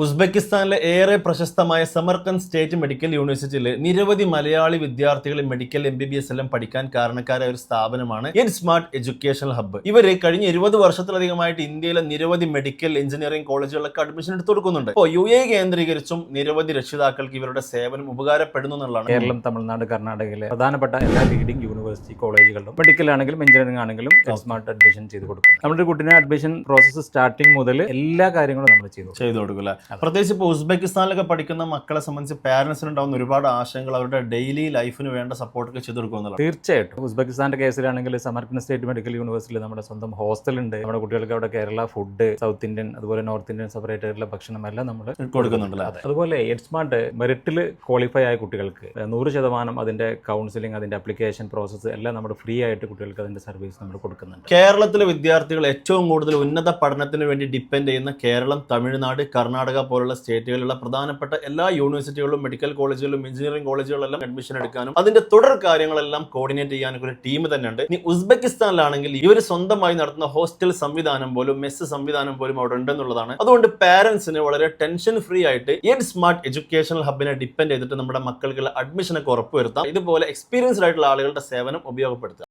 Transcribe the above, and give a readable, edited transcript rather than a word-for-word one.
ഉസ്ബെക്കിസ്ഥാനിലെ ഏറെ പ്രശസ്തമായ സമർക്കന്ദ് state medical യൂണിവേഴ്സിറ്റിയിൽ നിരവധി മലയാളി വിദ്യാർത്ഥികൾ മെഡിക്കൽ MBBS എല്ലാം പഠിക്കാൻ കാരണക്കാരായ ഒരു സ്ഥാപനമാണ് എഡ് സ്മാർട്ട് എഡ്യൂക്കേഷണൽ ഹബ്ബ്. ഇവര് കഴിഞ്ഞ 20 വർഷത്തിലധികമായിട്ട് ഇന്ത്യയിലെ നിരവധി മെഡിക്കൽ എഞ്ചിനീയറിംഗ് കോളേജുകളിലൊക്കെ അഡ്മിഷൻ എടുത്തു കൊടുക്കുന്നുണ്ട്. ഇപ്പോൾ UAE കേന്ദ്രീകരിച്ചും നിരവധി രക്ഷിതാക്കൾക്ക് ഇവരുടെ സേവനം ഉപകാരപ്പെടുന്നു എന്നുള്ളതാണ്. കേരളം, തമിഴ്നാട്, കർണാടകയിലെ പ്രധാനപ്പെട്ട എല്ലാ ലീഡിംഗ് യൂണിവേഴ്സിറ്റി കോളേജുകളിലും മെഡിക്കൽ ആണെങ്കിലും എഞ്ചിനീയറിംഗ് ആണെങ്കിലും എഡ് സ്മാർട്ട് അഡ്മിഷൻ ചെയ്ത് കൊടുക്കും. നമ്മുടെ കുട്ടിയുടെ അഡ്മിഷൻ പ്രോസസ് സ്റ്റാർട്ടിംഗ് മുതൽ എല്ലാ കാര്യങ്ങളും നമ്മൾ ചെയ്തു കൊടുക്കില്ല. പ്രത്യേകിച്ച് ഇപ്പോൾ ഉസ്ബെക്കിസ്ഥാനിലൊക്കെ പഠിക്കുന്ന മക്കളെ സംബന്ധിച്ച് പാരന്റ്സിനുണ്ടാവുന്ന ഒരുപാട് ആശങ്കകൾ അവരുടെ ഡെയിലി ലൈഫിന് വേണ്ട സപ്പോർട്ടൊക്കെ ചെയ്തു കൊടുക്കുന്നുള്ളത്. തീർച്ചയായിട്ടും ഉസ്ബെക്കിസ്ഥാന്റെ കേസിലാണെങ്കിൽ സമർക്കന്ദ് സ്റ്റേറ്റ് മെഡിക്കൽ യൂണിവേഴ്സിറ്റിയിൽ നമ്മുടെ സ്വന്തം ഹോസ്റ്റൽ ഉണ്ട്. നമ്മുടെ കുട്ടികൾക്ക് അവിടെ കേരള ഫുഡ്, സൗത്ത് ഇന്ത്യൻ അതുപോലെ നോർത്ത് ഇന്ത്യൻ സെപ്പറേറ്റ് ആയിട്ടുള്ള ഭക്ഷണം എല്ലാം നമ്മൾ കൊടുക്കുന്നുണ്ടല്ലോ. അതുപോലെ എഡ് സ്മാർട്ട് മെറിറ്റിൽ ക്വാളിഫൈ ആയ കുട്ടികൾക്ക് 100% അതിന്റെ കൗൺസിലിംഗ്, അതിന്റെ അപ്ലിക്കേഷൻ പ്രോസസ്സ് എല്ലാം നമ്മൾ ഫ്രീ ആയിട്ട് കുട്ടികൾക്ക് അതിന്റെ സർവീസ് നമ്മൾ കൊടുക്കുന്നുണ്ട്. കേരളത്തിലെ വിദ്യാർത്ഥികൾ ഏറ്റവും കൂടുതൽ ഉന്നത പഠനത്തിന് വേണ്ടി ഡിപ്പെൻഡ് ചെയ്യുന്ന കേരളം, തമിഴ്നാട്, കർണാടക പോലുള്ള സ്റ്റേറ്റുകളിലുള്ള പ്രധാനപ്പെട്ട എല്ലാ യൂണിവേഴ്സിറ്റികളിലും മെഡിക്കൽ കോളേജുകളിലും എഞ്ചിനീയറിംഗ് കോളേജുകളിലെല്ലാം അഡ്മിഷൻ എടുക്കാനും അതിന്റെ തുടർ കാര്യങ്ങളെല്ലാം കോർഡിനേറ്റ് ചെയ്യാനും ഒരു ടീം തന്നെയുണ്ട്. ഇനി ഉസ്ബെക്കിസ്ഥാനിലാണെങ്കിൽ ഇവർ സ്വന്തമായി നടത്തുന്ന ഹോസ്റ്റൽ സംവിധാനം പോലും മെസ്സ് സംവിധാനം പോലും അവിടെ ഉണ്ടെന്നുള്ളതാണ്. അതുകൊണ്ട് പാരന്റ്സിന് വളരെ ടെൻഷൻ ഫ്രീ ആയിട്ട് എഡ് സ്മാർട്ട് എഡ്യൂക്കേഷണൽ ഹബിനെ ഡിപ്പെൻഡ് ചെയ്തിട്ട് നമ്മുടെ മക്കൾക്കുള്ള അഡ്മിഷനൊക്കെ ഉറപ്പുവരുത്താം. ഇതുപോലെ എക്സ്പീരിയൻസ്ഡ് ആയിട്ടുള്ള ആളുകളുടെ സേവനം ഉപയോഗപ്പെടുത്തുക.